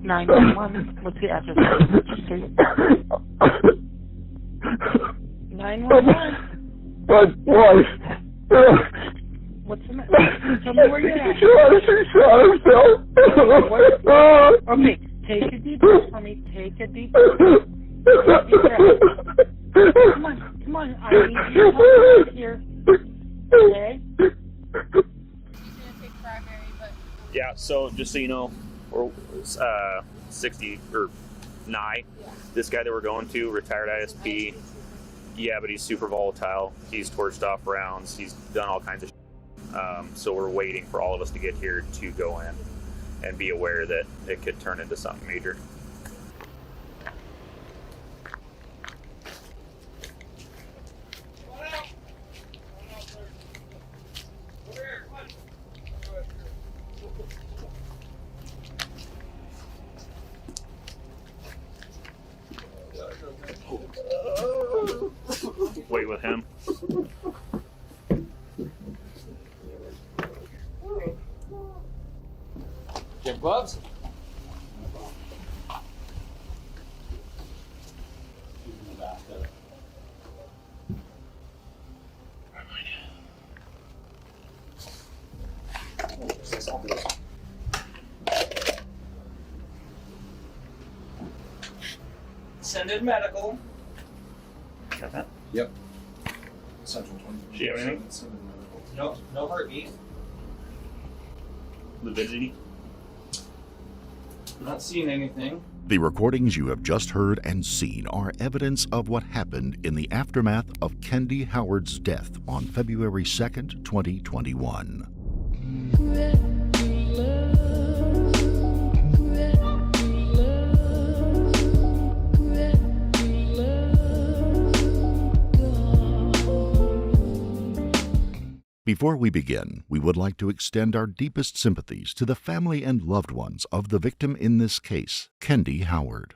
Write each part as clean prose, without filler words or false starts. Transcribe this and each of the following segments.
911. What's the address? 911. My wife. What's the matter? Tell me where you're at. She shot herself. Okay, take a deep breath for me. Take a deep breath. Come on. I need you to help here. Okay? Yeah, so just so you know, we're 60 or nigh. This guy that we're going to, retired ISP. Yeah, but he's super volatile. He's torched off rounds. He's done all kinds of shit. So we're waiting for all of us to get here to go in and be aware that it could turn into something major. Wait with him. Get gloves? Send in medical. Got that? Yep. Central 20. Do you have anything? No heartbeat. Lividity? Not seeing anything. The recordings you have just heard and seen are evidence of what happened in the aftermath of Kendy Howard's death on February 2nd, 2021. Before we begin, we would like to extend our deepest sympathies to the family and loved ones of the victim in this case, Kendy Howard.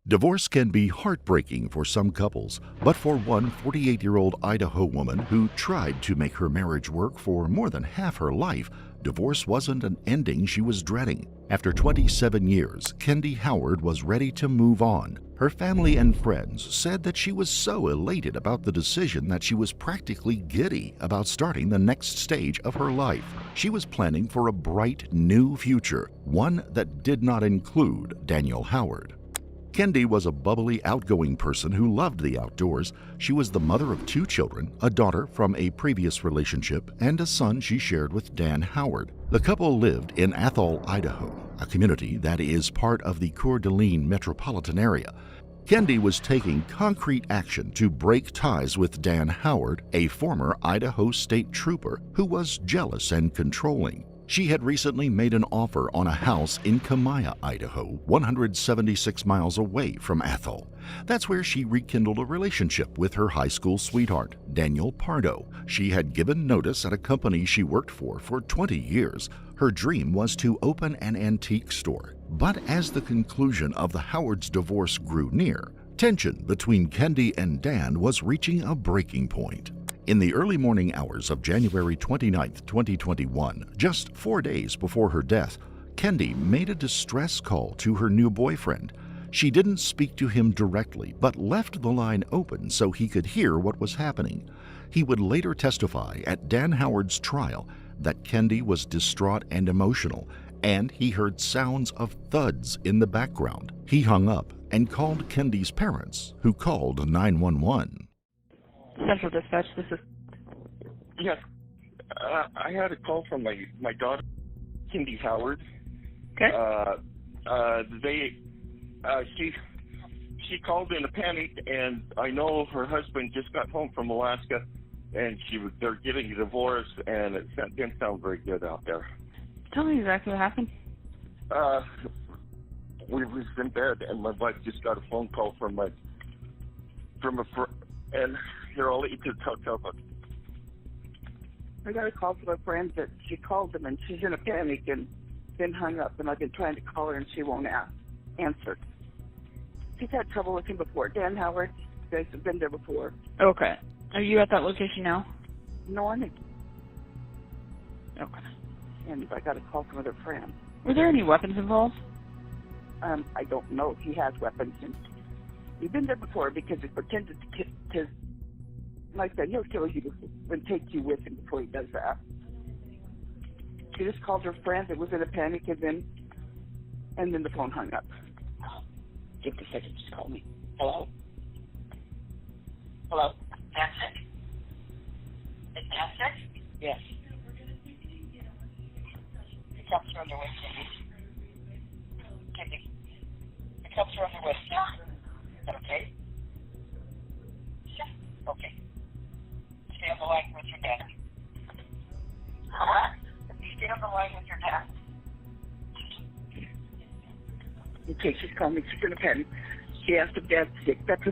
Divorce can be heartbreaking for some couples, but for one 48-year-old Idaho woman who tried to make her marriage work for more than half her life, divorce wasn't an ending she was dreading. After 27 years, Kendy Howard was ready to move on. Her family and friends said that she was so elated about the decision that she was practically giddy about starting the next stage of her life. She was planning for a bright new future, one that did not include Daniel Howard. Kendy was a bubbly, outgoing person who loved the outdoors. She was the mother of 2 children, a daughter from a previous relationship, and a son she shared with Dan Howard. The couple lived in Athol, Idaho, a community that is part of the Coeur d'Alene metropolitan area. Kendy was taking concrete action to break ties with Dan Howard, a former Idaho state trooper who was jealous and controlling. She had recently made an offer on a house in Kamaya, Idaho, 176 miles away from Athol. That's where she rekindled a relationship with her high school sweetheart, Daniel Pardo. She had given notice at a company she worked for 20 years. Her dream was to open an antique store. But as the conclusion of the Howards' divorce grew near, tension between Kendy and Dan was reaching a breaking point. In the early morning hours of January 29, 2021, just 4 days before her death, Kendy made a distress call to her new boyfriend. She didn't speak to him directly, but left the line open so he could hear what was happening. He would later testify at Dan Howard's trial that Kendy was distraught and emotional, and he heard sounds of thuds in the background. He hung up and called Kendy's parents, who called 911. Central Dispatch, this is... Yes. I had a call from my daughter, Kendy Howard. Okay. She called in a panic, and I know her husband just got home from Alaska, and they're getting a divorce, and it didn't sound very good out there. Tell me exactly what happened. We was in bed, and my wife just got a phone call from a friend, and here, I'll let you tell about it. I got a call from a friend that she called them, and she's in a panic and then hung up, and I've been trying to call her, and she won't answer. She's had trouble with him before. Dan Howard, you guys have been there before. Okay. Are you at that location now? No, I'm in. Okay. And I got a call from another friend. Were there any weapons involved? I don't know if he has weapons. And we've been there before because he pretended to like that. He'll kill you and take you with him before he does that. She just called her friend that was in a panic, and then the phone hung up. Give me a second, just call me. Hello? Hello? That's it? That's it? Yes. The cops are on their way, Kendy. The cops are on their way. Is that okay? Yeah. Okay. Stay on the line with your dad. What? Stay on the line with your dad. Okay, she's calling me. She's in a panic. She asked if Dad's sick. That's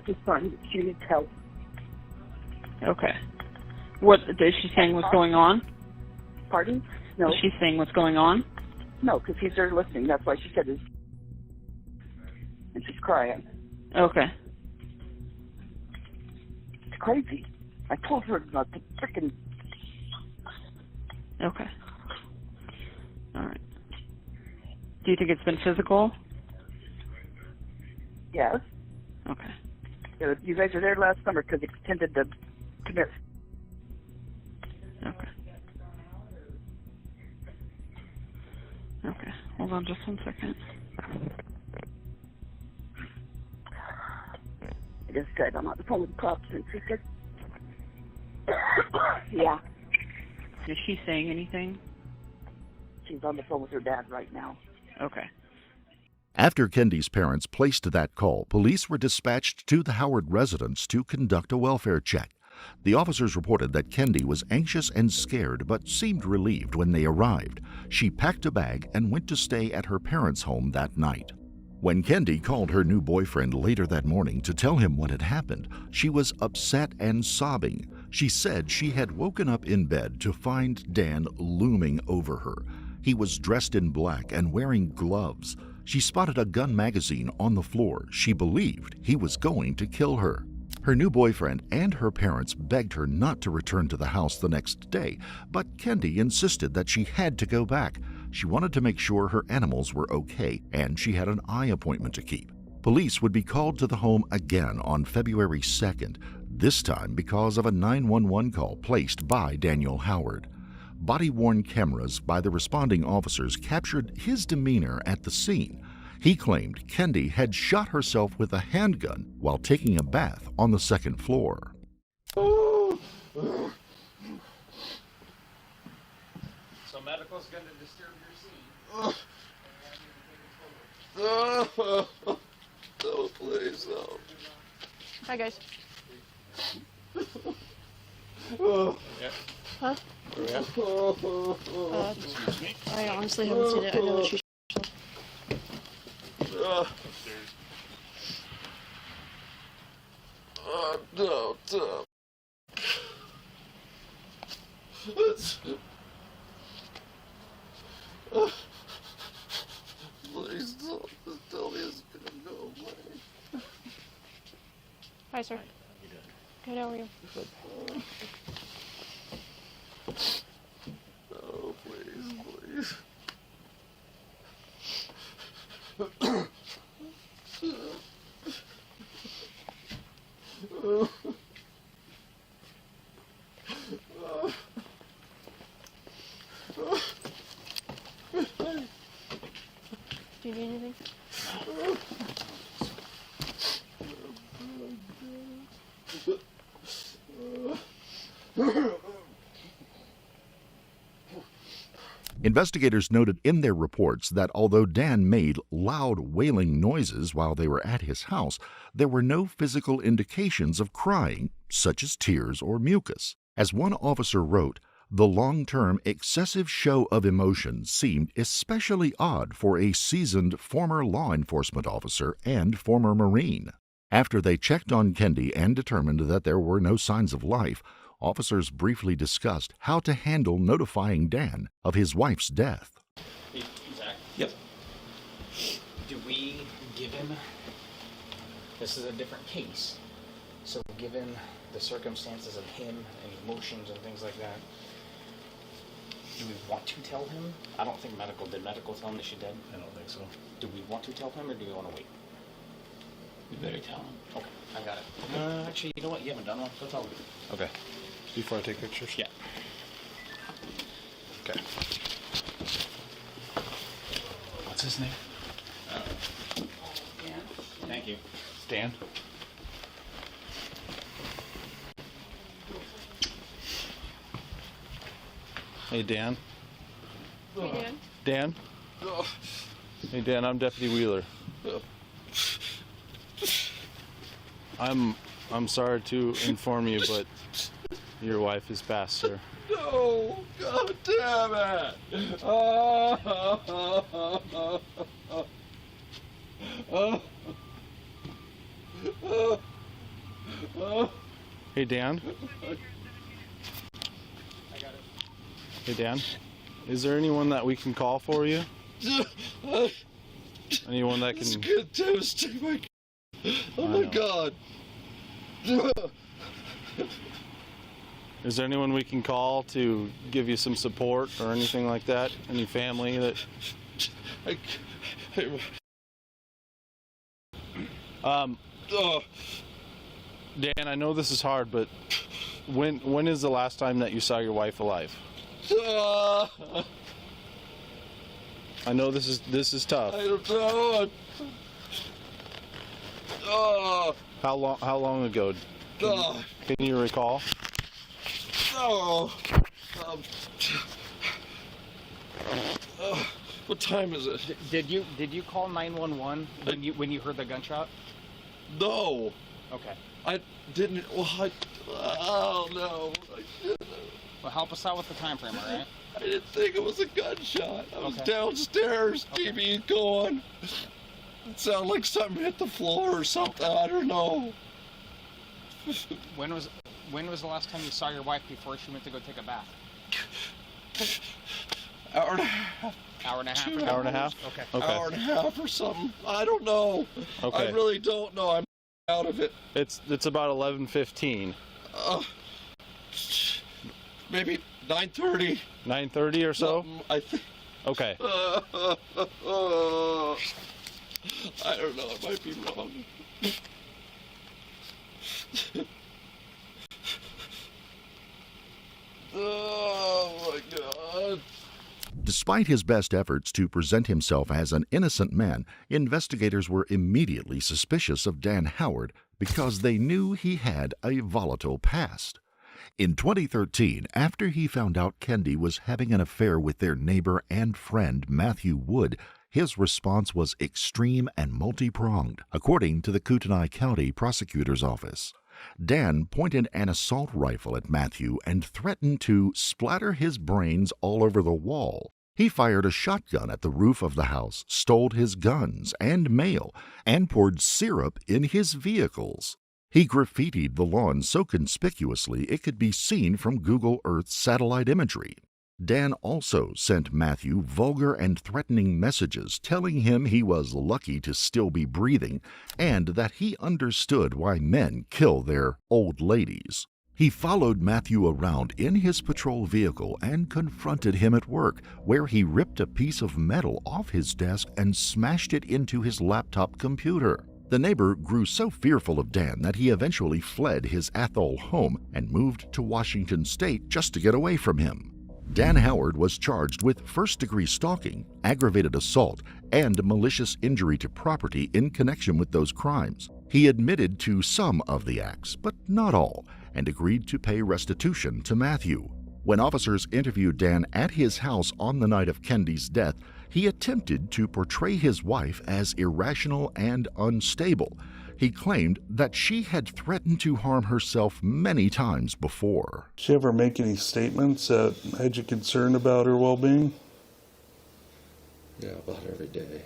a sign. She needs help. Okay. What is she saying? What's going on? Pardon? No. Is she saying what's going on? No, because he's there listening. That's why she said it. And she's crying. Okay. It's crazy. I told her not to freaking. Okay. All right. Do you think it's been physical? Yes. Okay. You guys were there last summer because he pretended to commit. Okay. Okay. Hold on just 1 second. I just said I'm on the phone with the cops, and she said, yeah. Is she saying anything? She's on the phone with her dad right now. Okay. After Kendy's parents placed that call, police were dispatched to the Howard residence to conduct a welfare check. The officers reported that Kendy was anxious and scared, but seemed relieved when they arrived. She packed a bag and went to stay at her parents' home that night. When Kendy called her new boyfriend later that morning to tell him what had happened, she was upset and sobbing. She said she had woken up in bed to find Dan looming over her. He was dressed in black and wearing gloves. She spotted a gun magazine on the floor. She believed he was going to kill her. Her new boyfriend and her parents begged her not to return to the house the next day, but Kendy insisted that she had to go back. She wanted to make sure her animals were okay, and she had an eye appointment to keep. Police would be called to the home again on February 2nd, this time because of a 911 call placed by Daniel Howard. Body-worn cameras by the responding officers captured his demeanor at the scene. He claimed Kendy had shot herself with a handgun while taking a bath on the second floor. So medical's going to disturb your scene. No, please, no. Hi, guys. Yeah. Huh? Yeah. I honestly haven't seen it. I know that you No. Please don't. Just tell me it's gonna go away. Hi, sir. Good, how are you? Oh, please. Do you need anything? Investigators noted in their reports that although Dan made loud wailing noises while they were at his house, there were no physical indications of crying, such as tears or mucus. As one officer wrote, the long-term excessive show of emotion seemed especially odd for a seasoned former law enforcement officer and former Marine. After they checked on Kendy and determined that there were no signs of life, officers briefly discussed how to handle notifying Dan of his wife's death. Hey, Zach. Yep. Do we give him... This is a different case. So given the circumstances of him and emotions and things like that, do we want to tell him? I don't think medical... Did medical tell him that she dead? I don't think like so. Do we want to tell him or do we want to wait? You better tell him. Okay, I got it. Actually, you know what? You haven't done one. Go tell him. Okay. Before I take pictures? Yeah. Okay. What's his name? Thank you. Dan? Hey, Dan. Hey, Dan. Dan? Hey, Dan, I'm Deputy Wheeler. I'm sorry to inform you, but your wife is passed, sir. No! God damn it! Hey, Dan? Hey, Dan? Is there anyone that we can call for you? Anyone that It's can... gonna devastate my... Oh my God! Is there anyone we can call to give you some support or anything like that? Any family that... Dan, I know this is hard, but when is the last time that you saw your wife alive? I know this is tough. I don't know. How long ago? Can you recall? What time is it? Did you call 911 when you heard the gunshot? No. Okay. I didn't. Well, oh no. I didn't. Well, help us out with the time frame, all right? I didn't think it was a gunshot. I was Okay. downstairs, Okay. TV going. It sounded like something hit the floor or something. I don't know. When was the last time you saw your wife before she went to go take a bath? Hour and a half. Hour and a half. 2 Hour and a half? Okay. Okay. Hour and a half or something. I don't know. Okay. I really don't know. I'm out of it. It's about 11:15. Maybe 9:30. 9:30 or so? I think. Okay. I don't know. It might be wrong. Oh my God. Despite his best efforts to present himself as an innocent man, investigators were immediately suspicious of Dan Howard because they knew he had a volatile past. In 2013, after he found out Kendy was having an affair with their neighbor and friend Matthew Wood, his response was extreme and multi-pronged, according to the Kootenai County Prosecutor's Office. Dan pointed an assault rifle at Matthew and threatened to splatter his brains all over the wall. He fired a shotgun at the roof of the house, stole his guns and mail, and poured syrup in his vehicles. He graffitied the lawn so conspicuously it could be seen from Google Earth's satellite imagery. Dan also sent Matthew vulgar and threatening messages telling him he was lucky to still be breathing and that he understood why men kill their old ladies. He followed Matthew around in his patrol vehicle and confronted him at work, where he ripped a piece of metal off his desk and smashed it into his laptop computer. The neighbor grew so fearful of Dan that he eventually fled his Athol home and moved to Washington State just to get away from him. Dan Howard was charged with first-degree stalking, aggravated assault, and malicious injury to property in connection with those crimes. He admitted to some of the acts, but not all, and agreed to pay restitution to Matthew. When officers interviewed Dan at his house on the night of Kendy's death, he attempted to portray his wife as irrational and unstable. He claimed that she had threatened to harm herself many times before. Did she ever make any statements that had you concerned about her well-being? Yeah, about every day.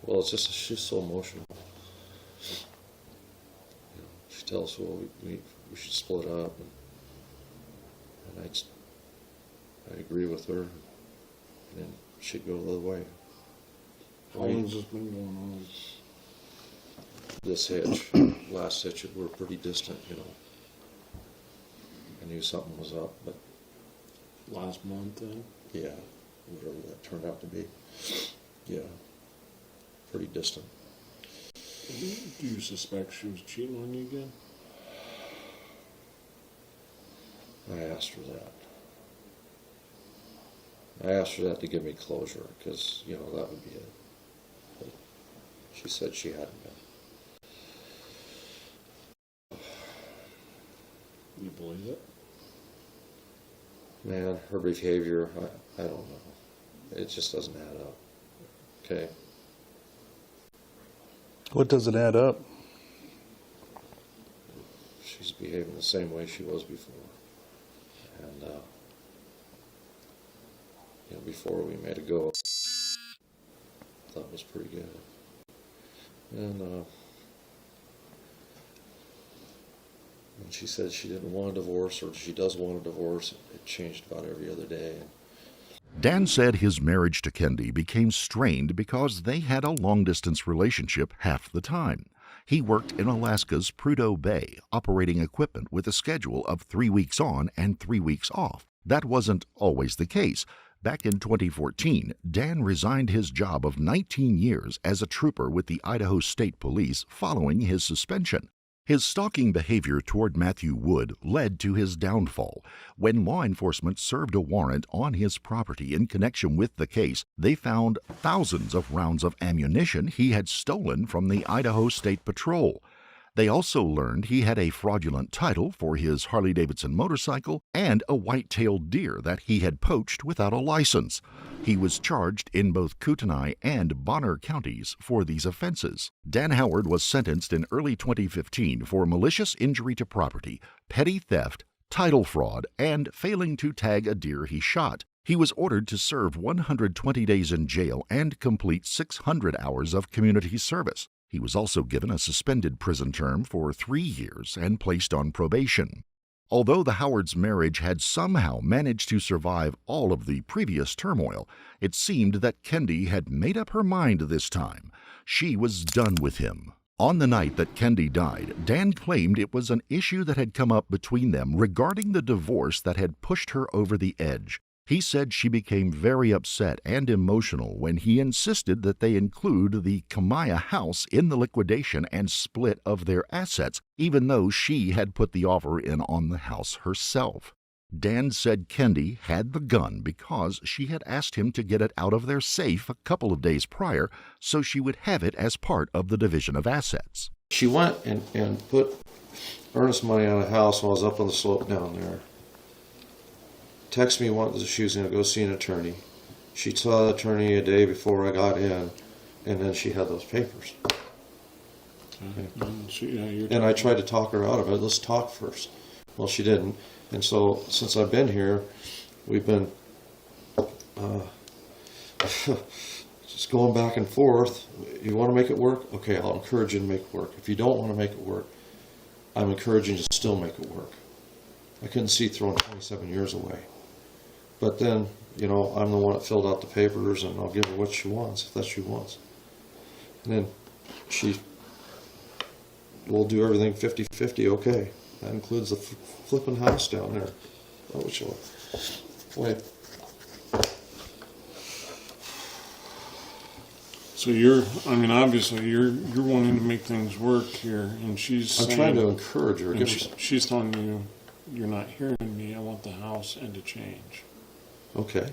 Well, it's just she's so emotional. You know, she tells us, well, we should split up, and I'd agree with her, and then she'd go the other way. How long has this been going on? This hitch, last hitch, we're pretty distant, you know. I knew something was up, but Last month then? yeah, whatever that turned out to be. Yeah. pretty distant. Do you suspect she was cheating on you again? I asked her that. I asked her that to give me closure, because, you know, that would be it. But she said she hadn't been. You believe it? Man, her behavior, I don't know. It just doesn't add up. Okay. What doesn't add up? She's behaving the same way she was before. And, you know, before we made a go, that was pretty good. And when she said she didn't want a divorce, or she does want a divorce, it changed about every other day. Dan said his marriage to Kendy became strained because they had a long-distance relationship half the time. He worked in Alaska's Prudhoe Bay, operating equipment with a schedule of 3 weeks on and 3 weeks off. That wasn't always the case. Back in 2014, Dan resigned his job of 19 years as a trooper with the Idaho State Police following his suspension. His stalking behavior toward Matthew Wood led to his downfall. When law enforcement served a warrant on his property in connection with the case, they found thousands of rounds of ammunition he had stolen from the Idaho State Patrol. They also learned he had a fraudulent title for his Harley-Davidson motorcycle and a white-tailed deer that he had poached without a license. He was charged in both Kootenai and Bonner counties for these offenses. Dan Howard was sentenced in early 2015 for malicious injury to property, petty theft, title fraud, and failing to tag a deer he shot. He was ordered to serve 120 days in jail and complete 600 hours of community service. He was also given a suspended prison term for 3 years and placed on probation. Although the Howards' marriage had somehow managed to survive all of the previous turmoil, it seemed that Kendy had made up her mind this time. She was done with him. On the night that Kendy died, Dan claimed it was an issue that had come up between them regarding the divorce that had pushed her over the edge. He said she became very upset and emotional when he insisted that they include the Kamaya house in the liquidation and split of their assets, even though she had put the offer in on the house herself. Dan said Kendy had the gun because she had asked him to get it out of their safe a couple of days prior so she would have it as part of the division of assets. She went and put earnest money on a house while I was up on the slope down there. Texted me once she was going to go see an attorney. She saw the attorney a day before I got in, and then she had those papers. And I tried to talk her out of it. Let's talk first. Well, she didn't. And so since I've been here, we've been just going back and forth. You want to make it work? Okay, I'll encourage you to make it work. If you don't want to make it work, I'm encouraging you to still make it work. I couldn't see throwing 27 years away. But then, you know, I'm the one that filled out the papers, and I'll give her what she wants, if that's what she wants. And then she will do everything 50-50, okay. That includes the flipping house down there. Oh, sure. Wait. So obviously you're wanting to make things work here, and she's I'm trying to encourage her. She's telling you, you're not hearing me, I want the house and to change. Okay.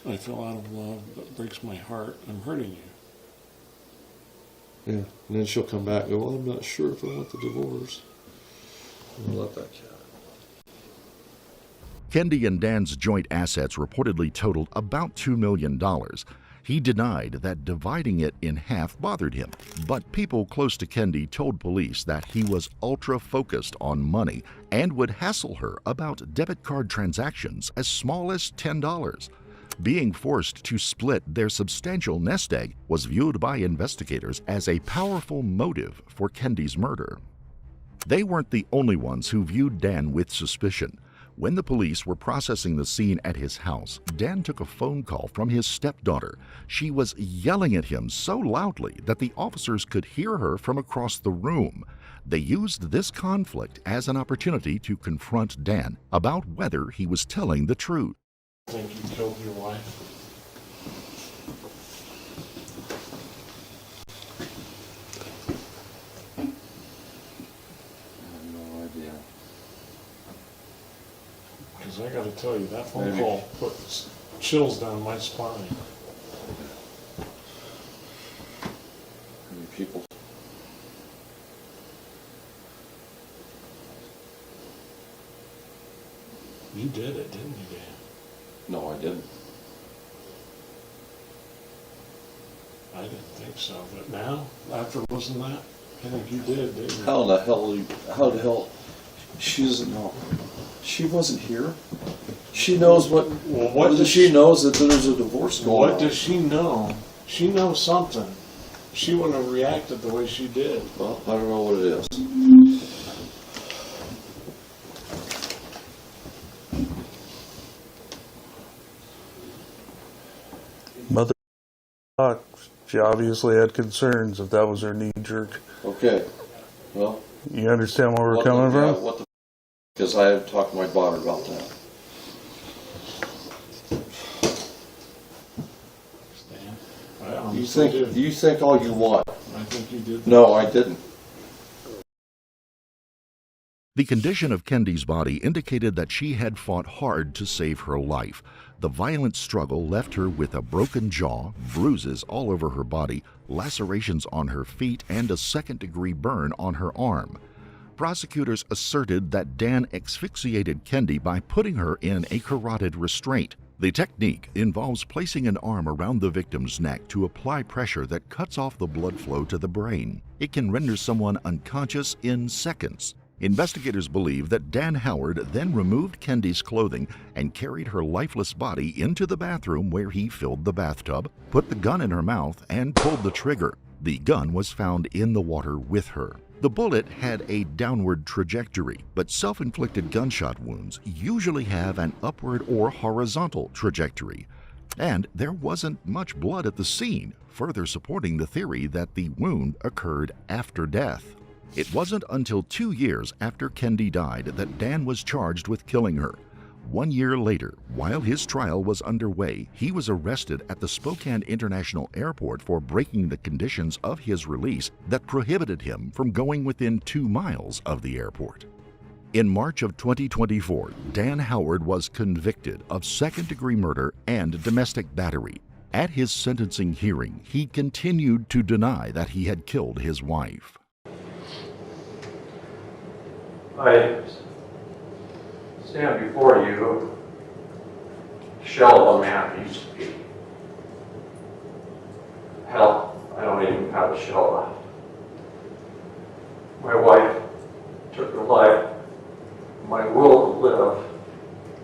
I feel out of love, that breaks my heart, I'm hurting you. Yeah, and then she'll come back and go, well, I'm not sure if I want the divorce. I'll let that cat. Kendy and Dan's joint assets reportedly totaled about $2 million. He denied that dividing it in half bothered him, but people close to Kendy told police that he was ultra-focused on money and would hassle her about debit card transactions as small as $10. Being forced to split their substantial nest egg was viewed by investigators as a powerful motive for Kendy's murder. They weren't the only ones who viewed Dan with suspicion. When the police were processing the scene at his house, Dan took a phone call from his stepdaughter. She was yelling at him so loudly that the officers could hear her from across the room. They used this conflict as an opportunity to confront Dan about whether he was telling the truth. Think you killed your wife? I gotta tell you, that phone Maybe. call put chills down my spine. Maybe people. You did it, didn't you, Dan? No, I didn't. I didn't think so, but now, after listening to that, I think you did, didn't you? How the hell, she doesn't know. She wasn't here. She knows what, Well, what does she knows that there's a divorce going on. What does she know? She knows something. She wouldn't have reacted the way she did. Well, I don't know what it is. Mother, she obviously had concerns if that was her knee jerk. Okay. Well, You understand where we're what coming the, from? what the because I have talked to my daughter about that. You think all you want. I think you did. No, I didn't. The condition of Kendy's body indicated that she had fought hard to save her life. The violent struggle left her with a broken jaw, bruises all over her body, lacerations on her feet, and a second-degree burn on her arm. Prosecutors asserted that Dan asphyxiated Kendy by putting her in a carotid restraint. The technique involves placing an arm around the victim's neck to apply pressure that cuts off the blood flow to the brain. It can render someone unconscious in seconds. Investigators believe that Dan Howard then removed Kendy's clothing and carried her lifeless body into the bathroom where he filled the bathtub, put the gun in her mouth, and pulled the trigger. The gun was found in the water with her. The bullet had a downward trajectory, but self-inflicted gunshot wounds usually have an upward or horizontal trajectory. And there wasn't much blood at the scene, further supporting the theory that the wound occurred after death. It wasn't until 2 years after Kendy died that Dan was charged with killing her. 1 year later, while his trial was underway, he was arrested at the Spokane International Airport for breaking the conditions of his release that prohibited him from going within 2 miles of the airport. In March of 2024, Dan Howard was convicted of second-degree murder and domestic battery. At his sentencing hearing, he continued to deny that he had killed his wife. I stand before you, shell of a man I used to be. Hell, I don't even have a shell left. My wife took her life. My will to live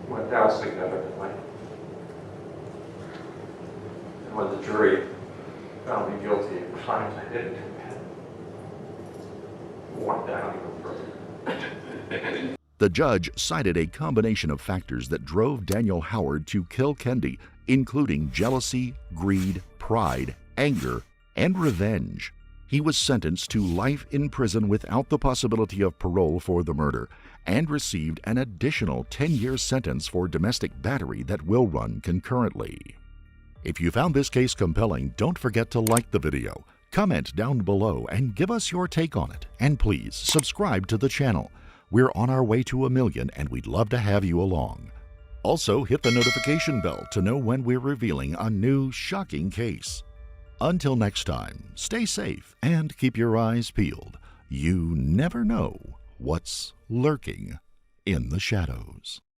went down significantly. And when the jury found me guilty of crimes I didn't commit, it went down even further. The judge cited a combination of factors that drove Daniel Howard to kill Kendy, including jealousy, greed, pride, anger, and revenge. He was sentenced to life in prison without the possibility of parole for the murder and received an additional 10-year sentence for domestic battery that will run concurrently. If you found this case compelling, don't forget to like the video, comment down below, and give us your take on it. And please subscribe to the channel. We're on our way to 1 million, and we'd love to have you along. Also, hit the notification bell to know when we're revealing a new shocking case. Until next time, stay safe and keep your eyes peeled. You never know what's lurking in the shadows.